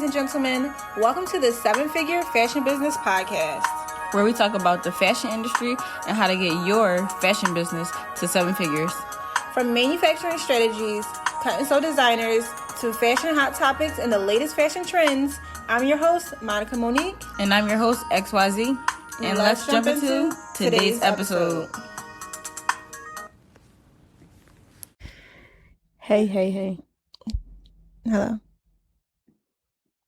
and gentlemen. Welcome to the 7-Figure Fashion Business Podcast, where we talk about the fashion industry and how to get your fashion business to 7 figures. From manufacturing strategies, cut and sew designers, to fashion hot topics and the latest fashion trends, I'm your host, Monica Monique. And I'm your host, XYZ. And let's jump into today's episode. Hey. Hello.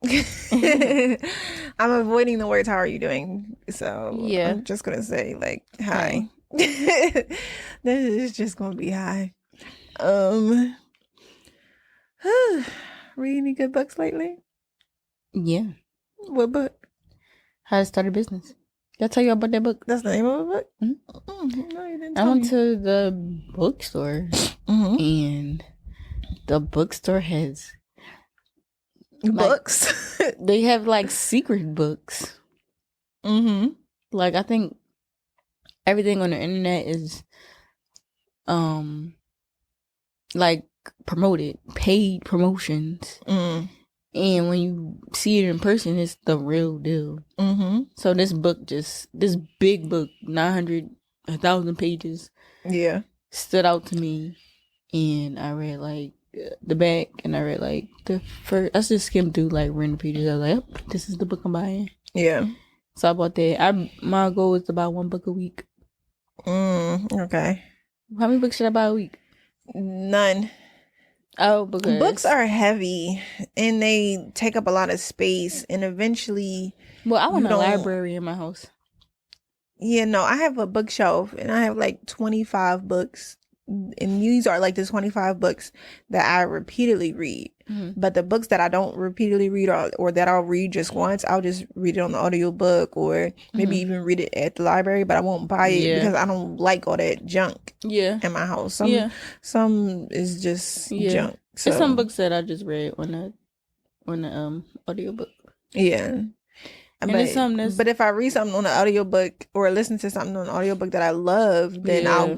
I'm avoiding the words, how are you doing? So yeah. I'm just going to say, like, hi. This is just going to be hi. Read any good books lately? Yeah. What book? How to Start a Business. Did I tell you about that book? That's the name of a book? Mm-hmm. No, you didn't tell me. I went to the bookstore and the bookstore has books. They have like secret books. Like I think everything on the internet is like promoted, paid promotions. And when you see it in person, it's the real deal. So this big book, 1,000 pages, stood out to me. And I read like the back, and I read like the first. I just skimmed through like random pages. I was like, "Yep, this is the book I'm buying." Yeah. So I bought that. My goal is to buy 1 book a week. Okay. How many books should I buy a week? None. Oh, because books are heavy and they take up a lot of space, and eventually. Well, I want a library in my house. Yeah, no, I have a bookshelf and I have like 25 books. And these are like the 25 books that I repeatedly read. But the books that I don't repeatedly read or that I'll read just once, I'll just read it on the audiobook or maybe even read it at the library, but I won't buy it because I don't like all that junk in my house. Some is just junk. So. There's some books that I just read on the audiobook. Yeah. But if I read something on an audiobook or listen to something on an audiobook that I love, then I'll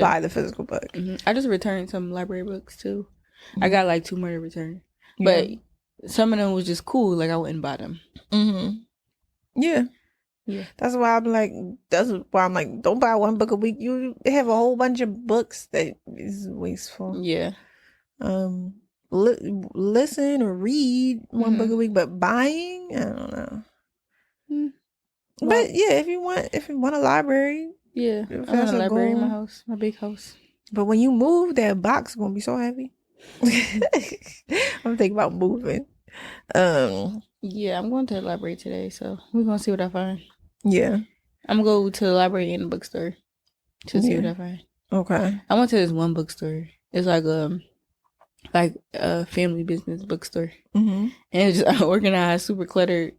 buy the physical book. I just returned some library books too. I got like 2 more to return. But some of them was just cool. Like I wouldn't buy them. Yeah. That's why I'm like, don't buy 1 book a week. You have a whole bunch of books that is wasteful. Yeah. Listen or read 1 book a week, but buying, I don't know. But yeah, if you want a library, I want a library in my house, my big house. But when you move, that box is gonna be so heavy. I'm thinking about moving. Yeah, I'm going to the library today, so we're gonna see what I find. Yeah, I'm gonna go to the library and the bookstore to see what I find. Okay. I went to this one bookstore. It's like a family business bookstore, and it's just unorganized, super cluttered.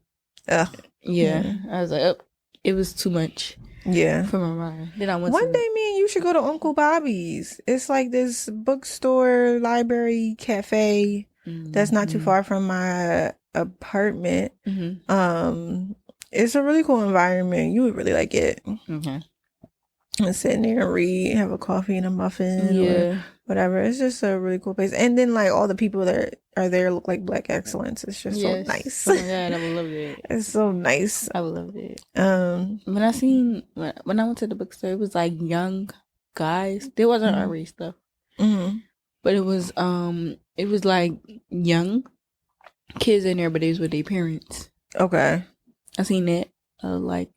Yeah. I was like, it was too much. Yeah, for my mind. Then I went. One day, me and you should go to Uncle Bobby's. It's like this bookstore, library, cafe that's not too far from my apartment. It's a really cool environment. You would really like it. And sitting there and read, have a coffee and a muffin, or whatever. It's just a really cool place. And then like all the people that are there look like Black excellence. It's just so nice. Oh my god, I would love it. It's so nice. I would love it. When I went to the bookstore, it was like young guys. There wasn't our race stuff, but it was like young kids in there, but it was with their parents. Okay, I seen that like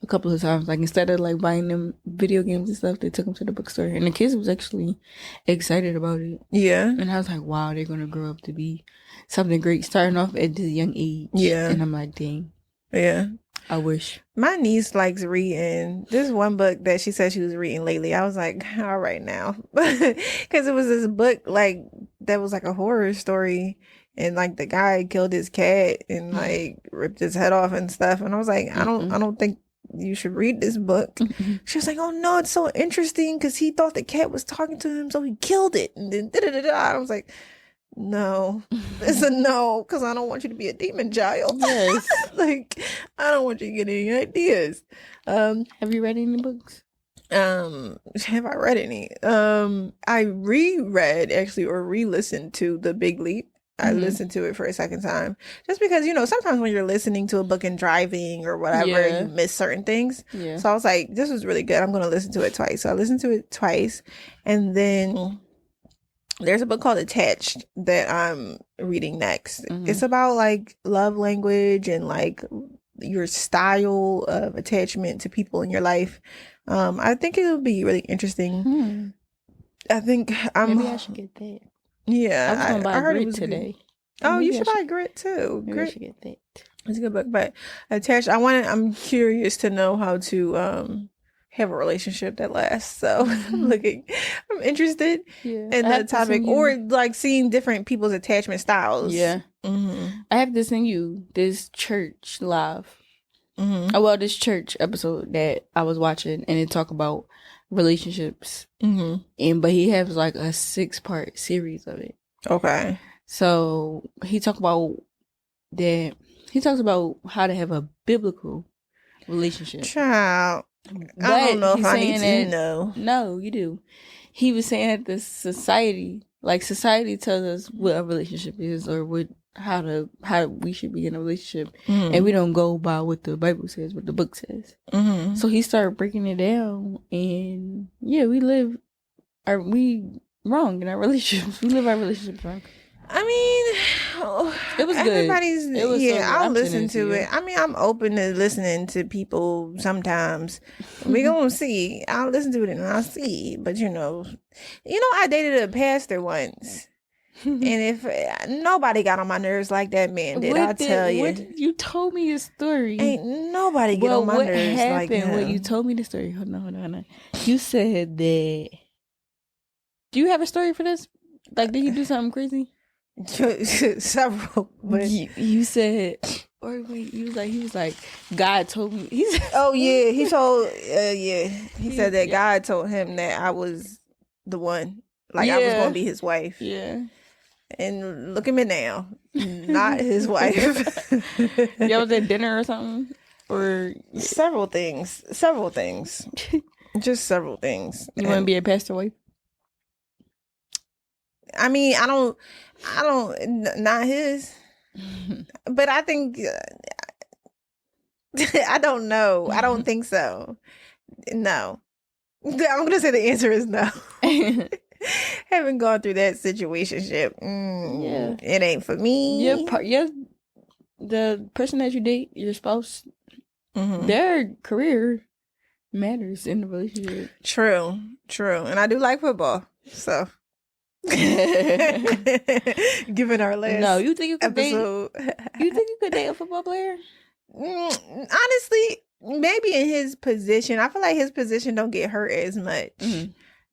a couple of times. Like instead of like buying them video games and stuff, they took them to the bookstore, and the kids was actually excited about it. Yeah, and I was like, wow, they're gonna grow up to be something great, starting off at this young age. Yeah, and I'm like, dang. Yeah, I wish. My niece likes reading. This one book that she said she was reading lately. I was like, all right now, because it was this book like that was like a horror story. And like the guy killed his cat and like ripped his head off and stuff. And I was like, I don't think you should read this book. She was like, oh no, it's so interesting because he thought the cat was talking to him, so he killed it. And then I was like, no, it's a no, because I don't want you to be a demon child. Yes. Like, I don't want you to get any ideas. Have you read any books? Have I read any? I reread actually or re-listened to The Big Leap. I listened to it for a second time. Just because, sometimes when you're listening to a book and driving or whatever, you miss certain things. Yeah. So I was like, this was really good. I'm going to listen to it twice. So I listened to it twice. And then there's a book called Attached that I'm reading next. It's about like love language and like your style of attachment to people in your life. I think it'll be really interesting. I think maybe I should get that. Yeah, I was gonna buy heard Grit it was today. Good. Oh, you should buy Grit too. Maybe I should get that. It's a good book, but Attached. I'm curious to know how to have a relationship that lasts. So I'm interested in the topic, or like seeing different people's attachment styles. Yeah, I have to send you this church live. Oh, well, this church episode that I was watching, and it talk about relationships. But he has like a 6-part series of it. Okay. So he talks about how to have a biblical relationship. Child, I don't know if I need to know. No, you do. He was saying that the society tells us what a relationship is, or how we should be in a relationship, and we don't go by what the Bible says, what the book says. So he started breaking it down, and we wrong in our relationships. We live our relationships wrong. I mean, it was good. I'll listen to it. I mean, I'm open to listening to people sometimes. We gonna see. I'll listen to it and I'll see. But I dated a pastor once. And if nobody got on my nerves like that man did, I tell you. You told me a story. Ain't nobody get on my nerves like that. When you told me the story? Hold on. You said that. Do you have a story for this? Like, did he do something crazy? Several, but you said, or wait, he was like, God told me. He said, oh yeah, he said that God told him that I was the one, like I was gonna be his wife. Yeah, and look at me now, not his wife. Y'all was at dinner or something, or several things, just several things. You want to be a pastor wife? I mean, I don't, not his, but I think, I don't know. I don't think so. No. I'm going to say the answer is no. Haven't gone through that situationship. It ain't for me. The person that you date, your spouse, their career matters in the relationship. True. And I do like football, so. Given our last you think you could episode, you think you could date a football player? Honestly, maybe in his position. I feel like his position don't get hurt as much,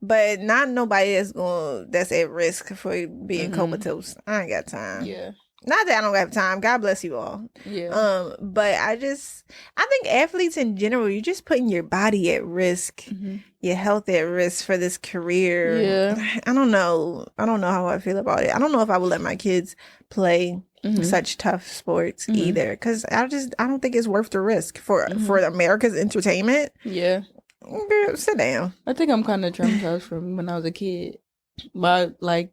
but not nobody that's at risk for being comatose. I ain't got time. Yeah. Not that I don't have time. God bless you all. Yeah. But I think athletes in general, you're just putting your body at risk, your health at risk for this career. Yeah. I don't know how I feel about it. I don't know if I would let my kids play such tough sports either, because I don't think it's worth the risk for America's entertainment. Yeah. Girl, sit down. I think I'm kind of traumatized from when I was a kid. But like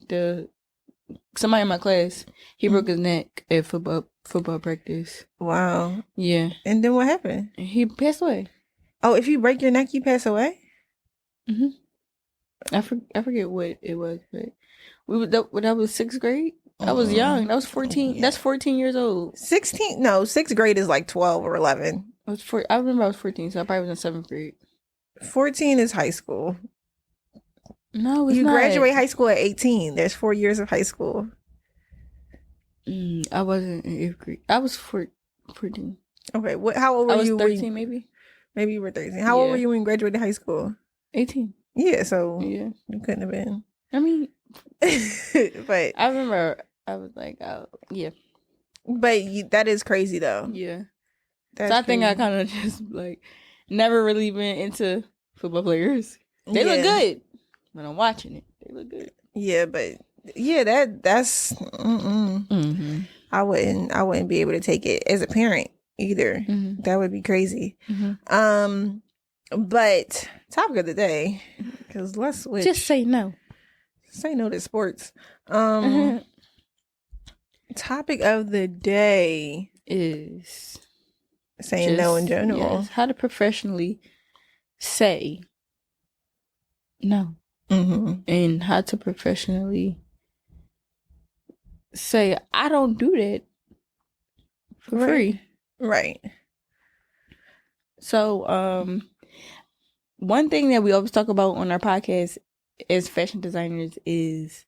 somebody in my class, he broke his neck at football practice. Wow. Yeah. And then what happened? He passed away. Oh, if you break your neck, you pass away? I forget what it was, but when I was 6th grade. I was young. That was 14. Yeah. That's 14 years old. 16? No, 6th grade is like 12 or 11. I remember I was 14, so I probably was in 7th grade. 14 is high school. No, it's you not. You graduate high school at 18. There's 4 years of high school. I wasn't in 8th grade. I was 14. Okay, how old were you? I was 13, maybe. Maybe you were 13. How old were you when you graduated high school? 18. Yeah, so you couldn't have been. I mean, but I remember I was like, oh, yeah. But that is crazy, though. Yeah. So I think I kind of just like never really been into football players. They look good when I'm watching it. They look good. Yeah, but that's I wouldn't be able to take it as a parent either. That would be crazy. But topic of the day, because let's switch. Just say no. Say no to sports. Topic of the day is saying no in general. Yes, how to professionally say no. And how to professionally say, I don't do that for free. Right. So, one thing that we always talk about on our podcast as fashion designers is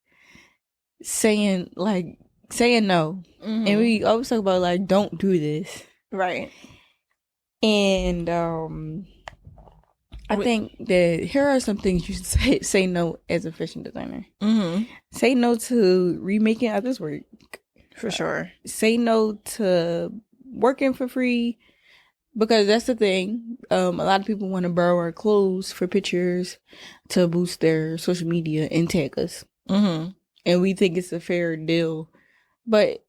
saying no. And we always talk about like, don't do this. Right. And I think that here are some things you should say no as a fashion designer. Say no to remaking others' work. For sure. Say no to working for free, because that's the thing. A lot of people want to borrow our clothes for pictures to boost their social media and tag us. And we think it's a fair deal, but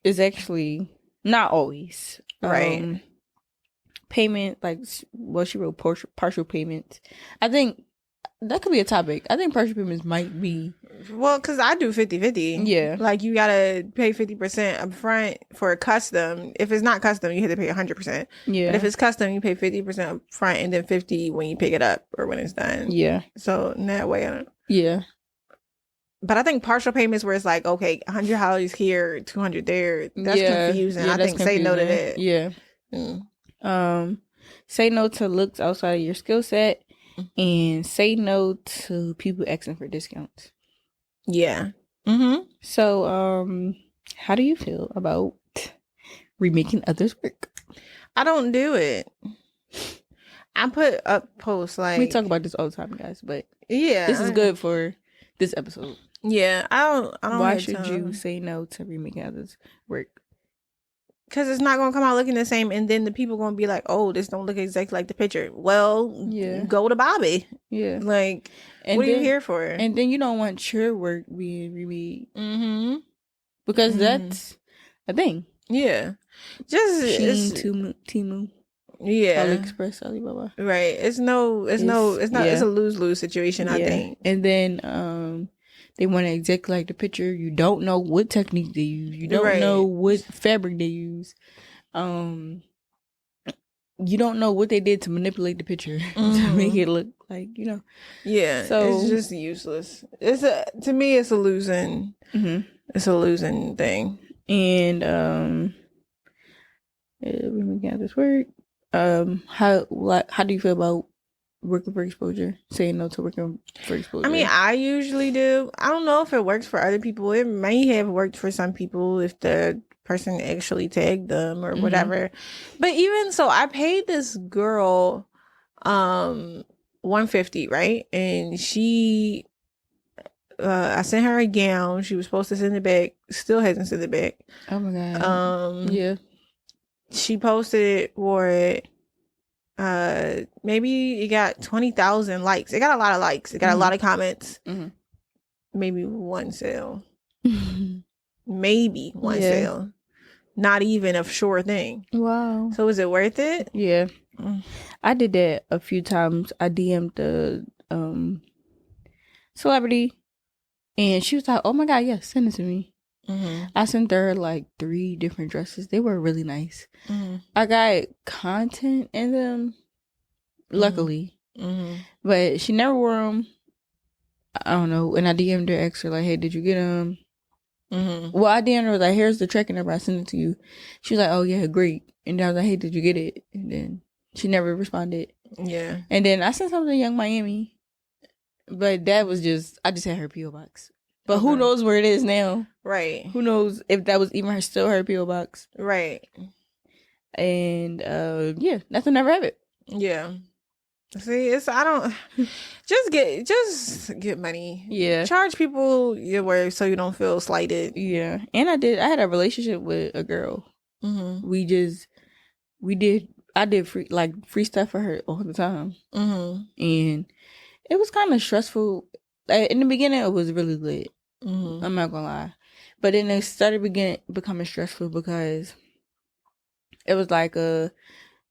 it's actually not always. Right. Payment, like, well, she wrote partial payments. I think that could be a topic. I think partial payments might be. Well, because I do 50-50. Yeah. Like, you got to pay 50% up front for a custom. If it's not custom, you have to pay 100%. Yeah. But if it's custom, you pay 50% up front and then 50 when you pick it up or when it's done. Yeah. So, in that way, I don't. Yeah. But I think partial payments where it's like, okay, $100 here, $200 there. That's confusing. Yeah, I think say no to that. Yeah. Say no to looks outside of your skill set, and say no to people asking for discounts. Yeah. So, how do you feel about remaking others' work? I don't do it. I put up posts like, we talk about this all the time, guys, but yeah, this is good for this episode. Yeah, I don't. Why should you say no to remaking others' work? Because it's not going to come out looking the same, and then the people going to be like, oh, this don't look exactly like the picture. Well, go to Bobby. Yeah. Like, what are you here for? And then you don't want your work being remade. Because that's a thing. Yeah. Just Shein, Temu. Yeah. AliExpress, Alibaba. Right. It's a lose-lose situation, I think. And then they want to exactly like the picture. You don't know what technique they use. You don't know what fabric they use. You don't know what they did to manipulate the picture to make it look like, Yeah. So it's just useless. To me, it's a losing. It's a losing thing. And we got this work. How do you feel about working for exposure? Saying no to working for exposure? I mean, I usually do. I don't know if it works for other people. It may have worked for some people if the person actually tagged them or whatever. But even so, I paid this girl $150, right? And she I sent her a gown. She was supposed to send it back. Still hasn't sent it back. Oh my god. Yeah. She posted it for it. Maybe it got 20,000 likes. It got a lot of likes. It got a lot of comments. Maybe one sale. Maybe one sale. Not even a sure thing. Wow. So is it worth it? Yeah. I did that a few times. I DM'd the celebrity, and she was like, "Oh my god, yes, send it to me." I sent her like 3 different dresses. They were really nice. I got content in them, luckily, but she never wore them. I don't know. And I DM'd her, asked her like, "Hey, did you get them?" Well, I DM'd her like, "Here's the tracking number. I sent it to you." She was like, "Oh yeah, great." And I was like, "Hey, did you get it?" And then she never responded. Yeah. And then I sent something to Young Miami, but that was I just had her PO box. But who knows where it is now? Right. Who knows if that was even still her PO box? Right. And yeah, nothing never have it. Yeah. See, I don't just get money. Yeah. Charge people your work so you don't feel slighted. Yeah. And I had a relationship with a girl. I did free stuff for her all the time. And it was kind of stressful. In the beginning, it was really lit. I'm not gonna lie. But then it started becoming stressful because it was like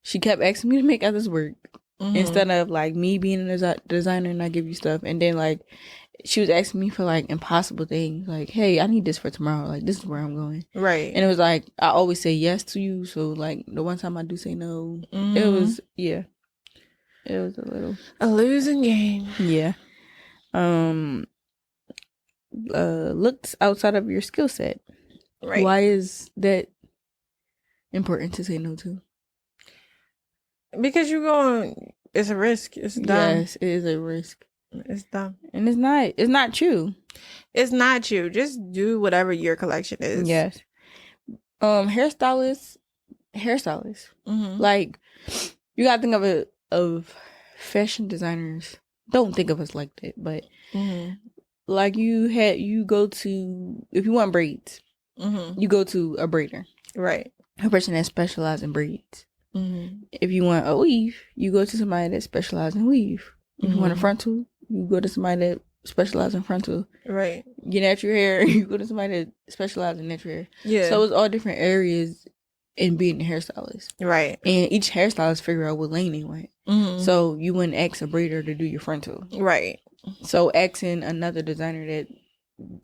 she kept asking me to make others work. instead of like me being a designer and I give you stuff, and then like she was asking me for like impossible things, like, hey, I need this for tomorrow, like this is where I'm going, right? And it was like I always say yes to you, so like the one time I do say no, it was it was a losing game. Yeah. Looks outside of your skill set. Right. Why is that important to say no to? Because it's a risk. It's dumb. Yes, it is a risk. It's dumb. And it's not you. It's not you. Just do whatever your collection is. Yes. Hairstylists. Like, you gotta think of fashion designers. Don't think of us like that, but like you go to, if you want braids, you go to a braider, right? A person that specializes in braids. If you want a weave, you go to somebody that specializes in weave. If you want a frontal, you go to somebody that specializes in frontal. Right. Your natural hair, you go to somebody that specializes in natural hair. Yeah. So it's all different areas in being a hairstylist. Right. And each hairstylist figure out what lane they want. So you wouldn't ask a braider to do your frontal. Right. So asking another designer that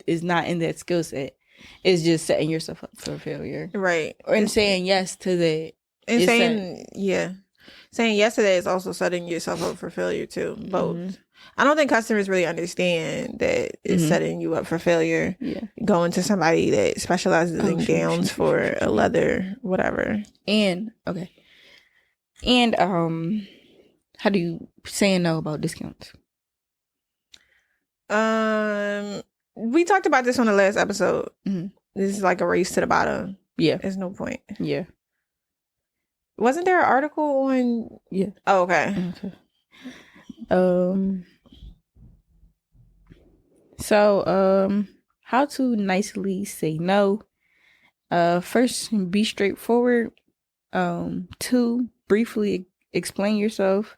is not in that skill set is just setting yourself up for failure. Right. And saying yes to that. And saying yes to that is also setting yourself up for failure too. Both. I don't think customers really understand that it's setting you up for failure. Yeah. Going to somebody that specializes in gowns for a leather, whatever. And how do you say no about discounts? We talked about this on the last episode. This is like a race to the bottom. Yeah. There's no point. Yeah. Wasn't there an article on? Yeah. Oh, okay. So, how to nicely say no. First, be straightforward. 2, briefly explain yourself.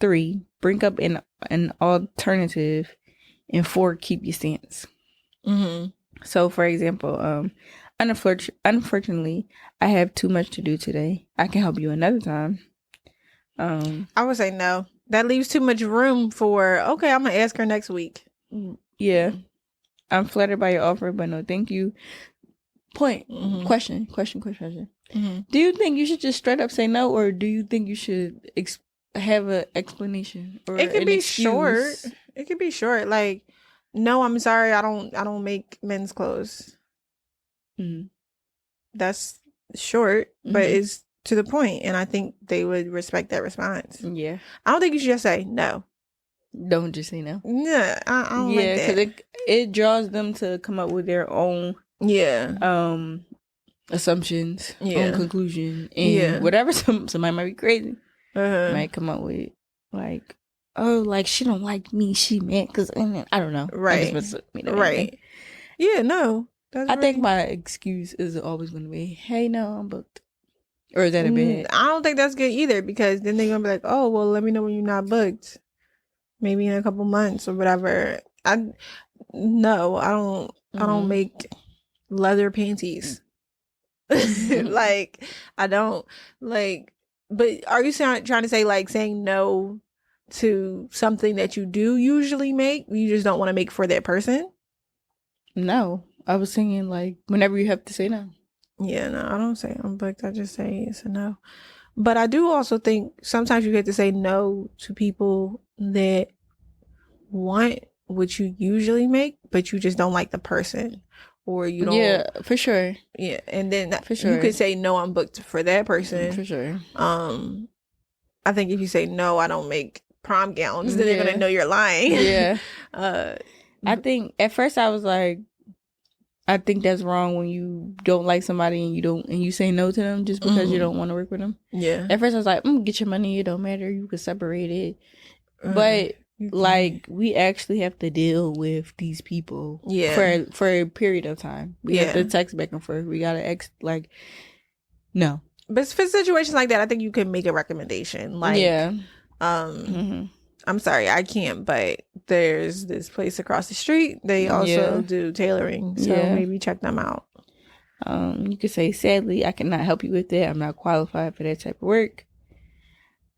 3, bring up an alternative. And 4, keep your stance. So, for example, unfortunately, I have too much to do today. I can help you another time. I would say no. That leaves too much room for, okay, I'm going to ask her next week. Yeah. I'm flattered by your offer, but no, thank you. Point. Question. Do you think you should just straight up say no, or do you think you should have an explanation? Or it could be short. It could be short. Like, no, I'm sorry. I don't make men's clothes. That's short, but it's to the point, and I think they would respect that response. Yeah. I don't think you should just say no. Don't just say no. Yeah, I don't like that. Yeah, because it draws them to come up with their own assumptions, own conclusion, and whatever. Somebody might be crazy. Might come up with like, oh, like she don't like me. She mad because I don't know. Right. Right. Yeah. No. I think my excuse is always going to be, hey, no, I'm booked. Or is that a bad? I don't think that's good either, because then they're going to be like, oh, well, let me know when you're not booked. Maybe in a couple months or whatever. I don't make leather panties. Like, I don't like, but are you trying to say like saying no to something that you do usually make, you just don't want to make for that person? No. I was saying like whenever you have to say no. Yeah, no, I don't say I'm booked. I just say it's a no. But I do also think sometimes you get to say no to people that want what you usually make, but you just don't like the person, or you don't. Yeah, for sure. Yeah, and then for sure you could say no, I'm booked for that person. For sure. I think if you say no, I don't make prom gowns, then they're gonna know you're lying. Yeah. I think at first I was like, I think that's wrong when you don't like somebody and you say no to them just because you don't want to work with them. Yeah. At first I was like, get your money, it don't matter, you can separate it. But like we actually have to deal with these people for a period of time. We have to text back and forth. We gotta like no. But for situations like that, I think you can make a recommendation. Like I'm sorry, I can't, but there's this place across the street. They also do tailoring, so maybe check them out. You could say, sadly, I cannot help you with that. I'm not qualified for that type of work.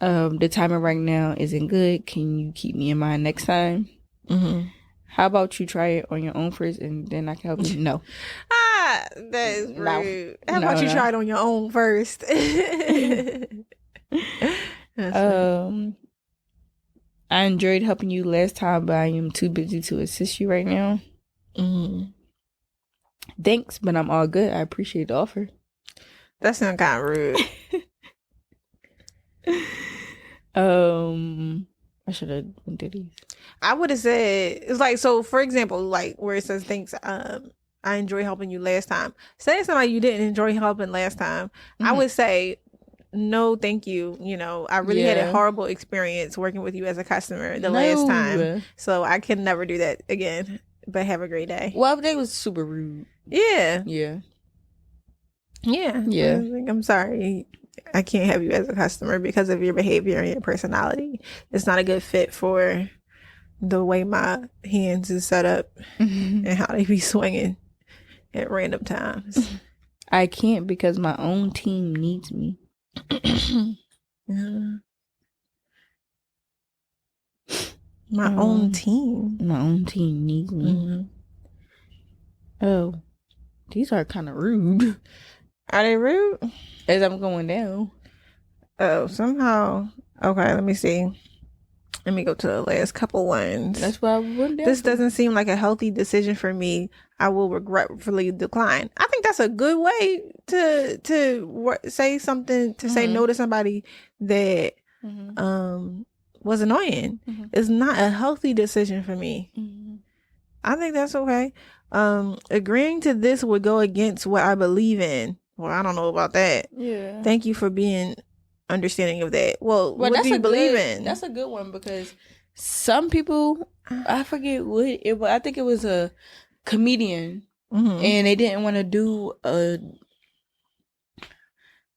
The timing right now isn't good. Can you keep me in mind next time? Mm-hmm. How about you try it on your own first and then I can help you? No. That is rude. How about you try it on your own first? I enjoyed helping you last time, but I am too busy to assist you right now. Mm-hmm. Thanks, but I'm all good. I appreciate the offer. That sounds kind of rude. I should have went through these. I would have said, it's like, so for example, like where it says thanks, I enjoy helping you last time. Say somebody you didn't enjoy helping last time. Mm-hmm. I would say, no, thank you. You know, I really had a horrible experience working with you as a customer the last time. So I can never do that again. But have a great day. Well, they was super rude. Yeah. Yeah. Yeah. Yeah. I'm sorry. I can't have you as a customer because of your behavior and your personality. It's not a good fit for the way my hands is set up and how they be swinging at random times. I can't because my own team needs me. My own team. My own team needs me. Mm-hmm. Oh, these are kind of rude. Are they rude? As I'm going down. Oh, somehow. Okay, let me see. Let me go to the last couple ones. That's why I went down. This doesn't seem like a healthy decision for me. I will regretfully decline. I think that's a good way to say something, to say no to somebody that was annoying. It's not a healthy decision for me. I think that's okay. Agreeing to this would go against what I believe in. Well, I don't know about that. Yeah. Thank you for being understanding of that. Well, what do you believe in? That's a good one because some people, I forget what it was. I think it was a comedian, and they didn't want to do a.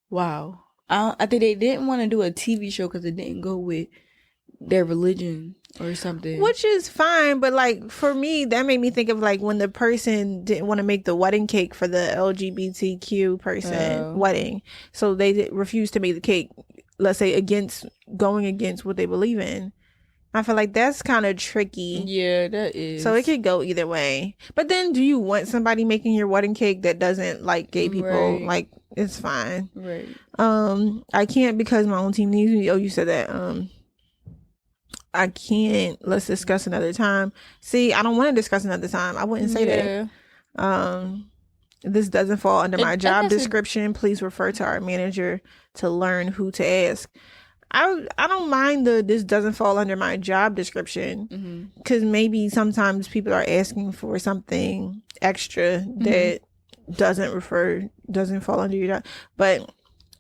Wow, I think they didn't want to do a TV show because it didn't go with their religion or something, which is fine. But like for me, that made me think of like when the person didn't want to make the wedding cake for the LGBTQ person wedding, so they refused to make the cake. Let's say going against what they believe in. I feel like that's kind of tricky. Yeah, that is. So it could go either way. But then, do you want somebody making your wedding cake that doesn't like gay people? Right. Like, it's fine. Right. I can't because my own team needs me. Oh, you said that. I can't. Let's discuss another time. See, I don't want to discuss another time. I wouldn't say that. This doesn't fall under my job description. Please refer to our manager to learn who to ask. I don't mind this doesn't fall under my job description because maybe sometimes people are asking for something extra that doesn't fall under your job. But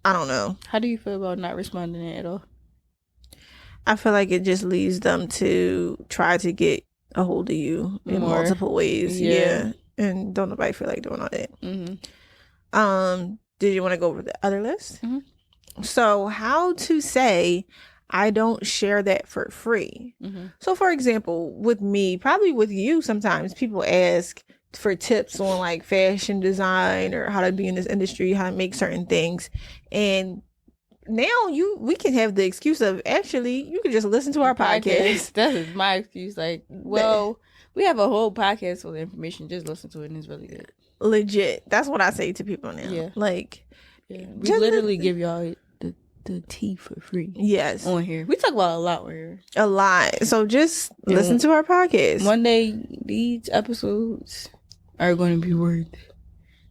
I don't know. How do you feel about not responding at all? I feel like it just leads them to try to get a hold of you in multiple ways. Yeah. And don't nobody feel like doing all that. Did you want to go over the other list? So how to say I don't share that for free. So for example, with me, probably with you, sometimes people ask for tips on like fashion design or how to be in this industry, how to make certain things. And now we can have the excuse of actually you can just listen to our podcast. That's my excuse. Like, well, we have a whole podcast full of information. Just listen to it and it's really good. Legit. That's what I say to people now. Yeah. Like, we literally give y'all the tea for free. Yes. On here. We talk about a lot on here. A lot. So just listen to our podcast. One day these episodes are going to be worth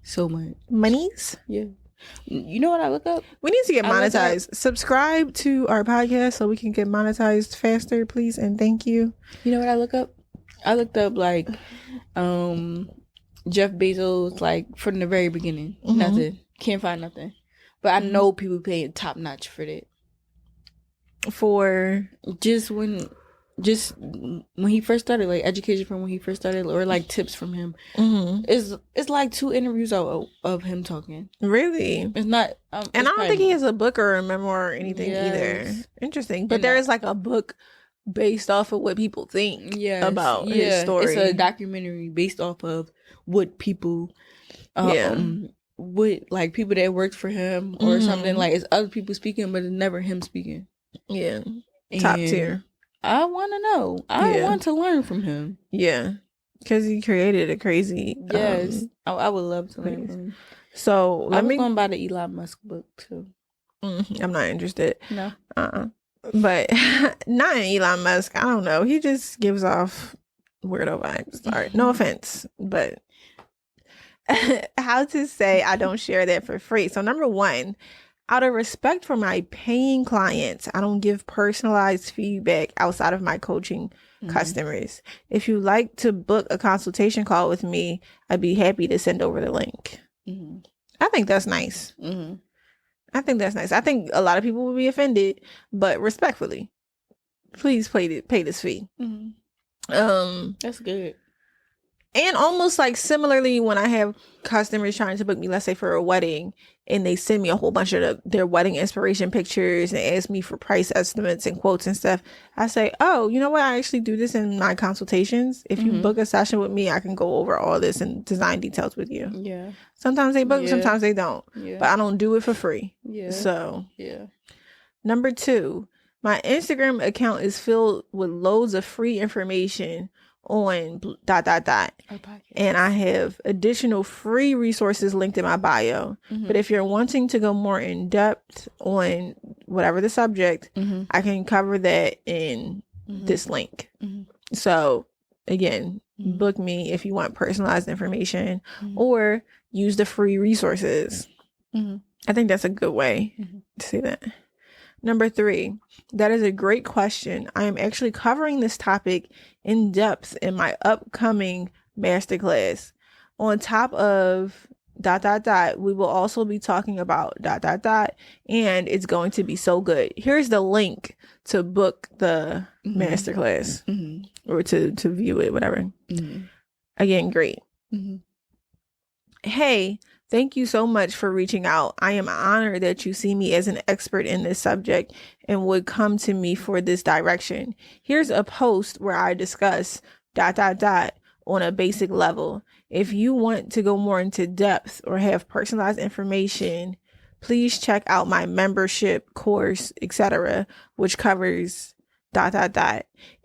so much. Monies? Yeah. You know what I look up? We need to get monetized. Subscribe to our podcast so we can get monetized faster, please, and thank you. You know what I look up? I looked up like Jeff Bezos, like from the very beginning. Nothing. Can't find nothing. But I know people paying top notch for that. For just when he first started, like education from when he first started, or like tips from him. It's like 2 interviews of him talking. Really? It's not. And I don't think he has a book or a memoir or anything either. Interesting. But there is like a book based off of what people think about his story. It's a documentary based off of what people, what like people that worked for him or something. Like it's other people speaking, but it's never him speaking. Yeah. Top tier. I want to know. I want to learn from him. Yeah. Because he created a crazy... Yes. I would love to learn from him. So, I was going to buy the Elon Musk book, too. I'm not interested. No. But not in Elon Musk. I don't know. He just gives off weirdo vibes. Sorry. No offense. But how to say I don't share that for free. So, number one, out of respect for my paying clients, I don't give personalized feedback outside of my coaching customers. If you like to book a consultation call with me, I'd be happy to send over the link. I think that's nice. I think that's nice. I think a lot of people will be offended, but respectfully, please pay this fee. That's good. And almost like similarly, when I have customers trying to book me, let's say for a wedding, and they send me a whole bunch of their wedding inspiration pictures and ask me for price estimates and quotes and stuff, I say, oh, you know what? I actually do this in my consultations. If you book a session with me, I can go over all this and design details with you. Yeah. Sometimes they book, sometimes they don't. Yeah. But I don't do it for free. Yeah. So, yeah. Number two, my Instagram account is filled with loads of free information on ... And I have additional free resources linked in my bio. But if you're wanting to go more in depth on whatever the subject, I can cover that in this link. So again, book me if you want personalized information or use the free resources. I think that's a good way to say that. Number three, that is a great question. I am actually covering this topic in depth in my upcoming masterclass. On top of ... we will also be talking about ... and it's going to be so good. Here's the link to book the masterclass or to view it, whatever. Again, great. Hey, thank you so much for reaching out. I am honored that you see me as an expert in this subject and would come to me for this direction. Here's a post where I discuss ... on a basic level. If you want to go more into depth or have personalized information, please check out my membership course, etc., which covers ...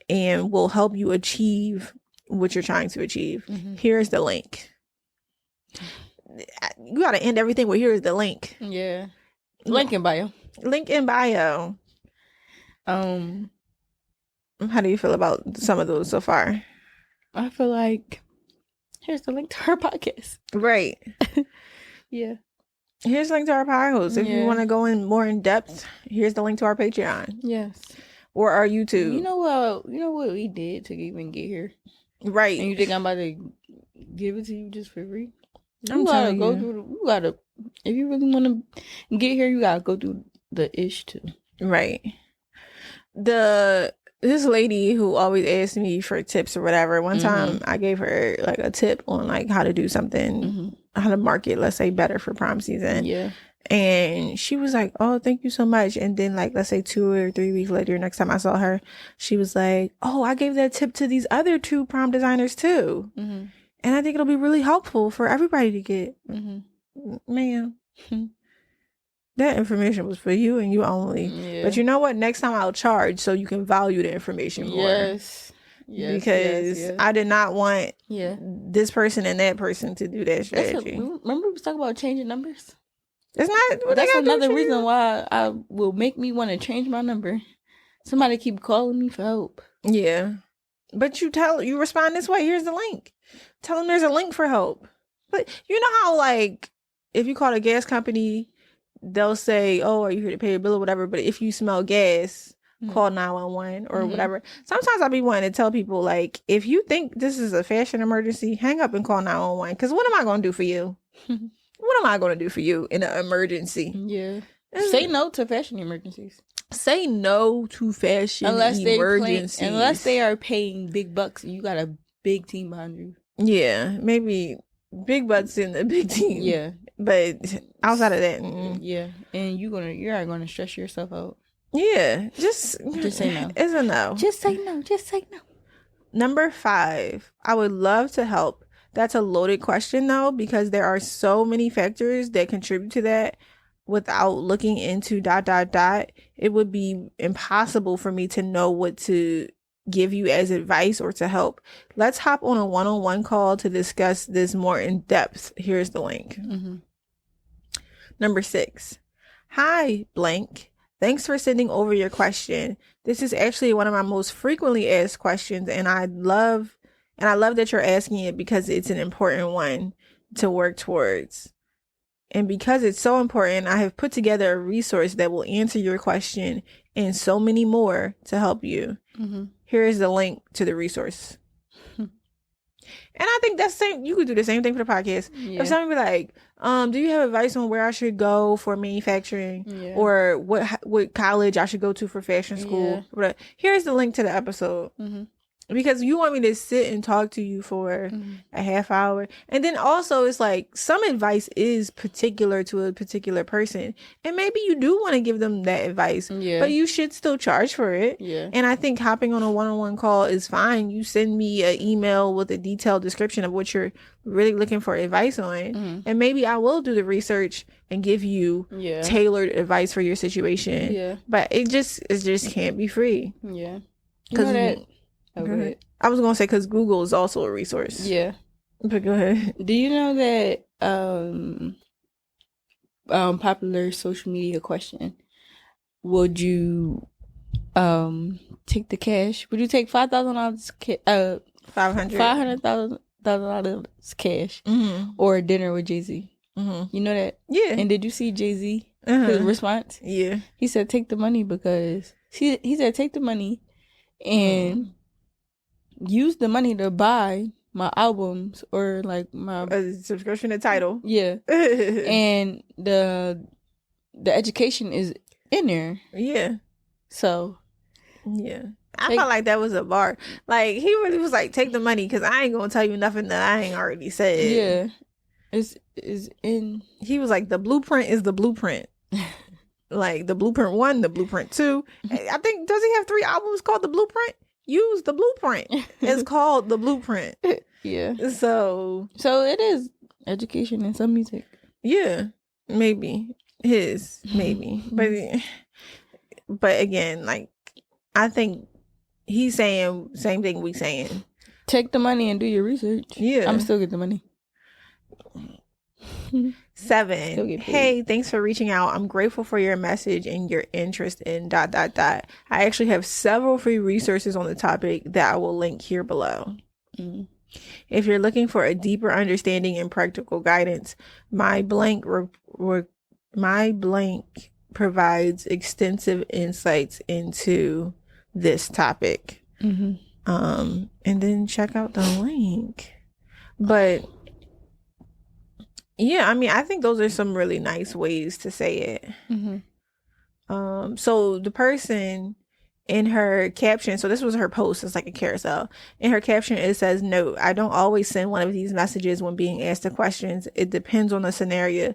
and will help you achieve what you're trying to achieve. Here's the link. You got to end everything with here's the link. Yeah. Link in bio. Link in bio. How do you feel about some of those so far? I feel like here's the link to our podcast. Right. Yeah. Here's the link to our podcast. If you want to go in more in depth, here's the link to our Patreon. Yes. Or our YouTube. You know what we did to even get here? Right. And you think I'm about to give it to you just for free? You gotta go through. You gotta, if you really want to get here, you gotta go through the ish too. Right. This lady who always asks me for tips or whatever. One time I gave her like a tip on like how to do something, how to market, let's say, better for prom season. Yeah. And she was like, "Oh, thank you so much." And then like, let's say 2 or 3 weeks later, next time I saw her, she was like, "Oh, I gave that tip to these other 2 prom designers too." And I think it'll be really helpful for everybody to get. Man, that information was for you and you only. Yeah. But you know what? Next time I'll charge so you can value the information more. Yes. Because I did not want this person and that person to do that strategy. Remember we was talking about changing numbers? It's not. That's another reason why I will make me want to change my number. Somebody keep calling me for help. Yeah. But you respond this way. Here's the link. Tell them there's a link for help. But you know how, like, if you call a gas company, they'll say, "Oh, are you here to pay your bill or whatever?" But if you smell gas, call 911 or whatever. Sometimes I'll be wanting to tell people, like, if you think this is a fashion emergency, hang up and call 911. Because what am I going to do for you? What am I going to do for you in an emergency? Yeah. Say no to fashion emergencies. Say no to fashion emergencies. Unless they are paying big bucks and you got a big team behind you. Yeah, maybe big butts in the big team. Yeah. But outside of that, yeah. And you're gonna stress yourself out. Yeah. Just say no. It's a no. Just say no. Just say no. Number 5, I would love to help. That's a loaded question though, because there are so many factors that contribute to that. without looking into ... it would be impossible for me to know what to give you as advice or to help. Let's hop on a one-on-one call to discuss this more in depth. Here's the link. Number 6. Hi, blank. Thanks for sending over your question. This is actually one of my most frequently asked questions, and I love that you're asking it because it's an important one to work towards. And because it's so important, I have put together a resource that will answer your question and so many more to help you. Here is the link to the resource. And I think that's same. You could do the same thing for the podcast. Yeah. If somebody be like, do you have advice on where I should go for manufacturing, or what college I should go to for fashion school? Yeah. Here's the link to the episode. Because you want me to sit and talk to you for a half hour. And then also it's like some advice is particular to a particular person. And maybe you do want to give them that advice. Yeah. But you should still charge for it. Yeah. And I think hopping on a one-on-one call is fine. You send me an email with a detailed description of what you're really looking for advice on. And maybe I will do the research and give you tailored advice for your situation. Yeah. But it just can't be free. Yeah. Because okay. I was gonna say because Google is also a resource. Yeah, but go ahead. Do you know that popular social media question? Would you take the cash? Would you take $5,000 $500,000 cash or a dinner with Jay-Z? You know that? Yeah. And did you see Jay-Z his response? Yeah. He said take the money because he said take the money and use the money to buy my albums or like my subscription to Tidal. Yeah. And the education is in there. Yeah. So yeah. I felt like that was a bar. Like he really was like, take the money because I ain't gonna tell you nothing that I ain't already said. Yeah. It's in. He was like, the blueprint is the blueprint. Like the blueprint 1, the blueprint 2. I think, does he have 3 albums called The Blueprint? Use the blueprint. It's called The Blueprint. Yeah. So it is education and some music. Yeah. Maybe. Maybe. But again, like, I think he's saying same thing we saying. Take the money and do your research. Yeah. I'm still get the money. 7. Hey, thanks for reaching out. I'm grateful for your message and your interest in ... I actually have several free resources on the topic that I will link here below. If you're looking for a deeper understanding and practical guidance, my blank provides extensive insights into this topic. And then check out the link. But yeah, I mean, I think those are some really nice ways to say it. So the person in her caption, so this was her post, it's like a carousel. In her caption, it says, "Note, I don't always send one of these messages when being asked the questions. It depends on the scenario,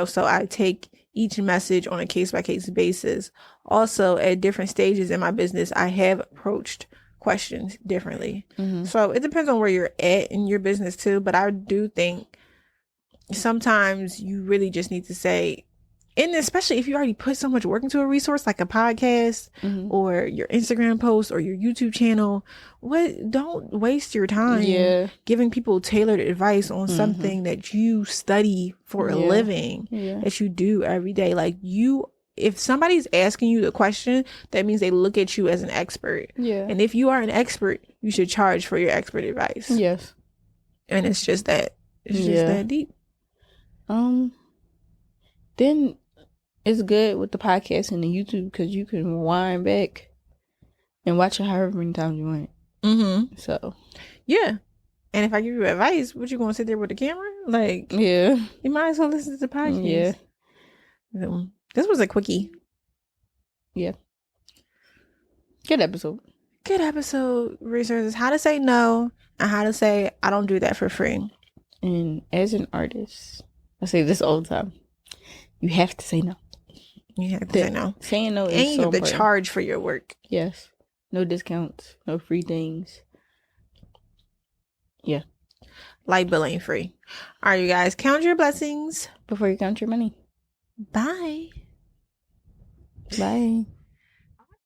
so I take each message on a case-by-case basis. Also, at different stages in my business, I have approached questions differently." So it depends on where you're at in your business too, but I do think sometimes you really just need to say, and especially if you already put so much work into a resource like a podcast or your Instagram post or your YouTube channel, don't waste your time giving people tailored advice on something that you study for a living, that you do every day. Like, if somebody's asking you the question, that means they look at you as an expert. Yeah. And if you are an expert, you should charge for your expert advice. Yes. And it's just that. It's just that deep. Then it's good with the podcast and the YouTube because you can rewind back and watch it however many times you want. So yeah. And if I give you advice, what, you gonna sit there with the camera? Like, yeah, you might as well listen to the podcast. Yeah. This was a quickie. Yeah. Good episode. Resources: how to say no and how to say I don't do that for free. And as an artist, I say this all the time, you have to say no. You have to say no. Saying no is and you have to charge for your work. Yes. No discounts. No free things. Yeah. Light bill ain't free. All right, you guys, count your blessings before you count your money. Bye. Bye.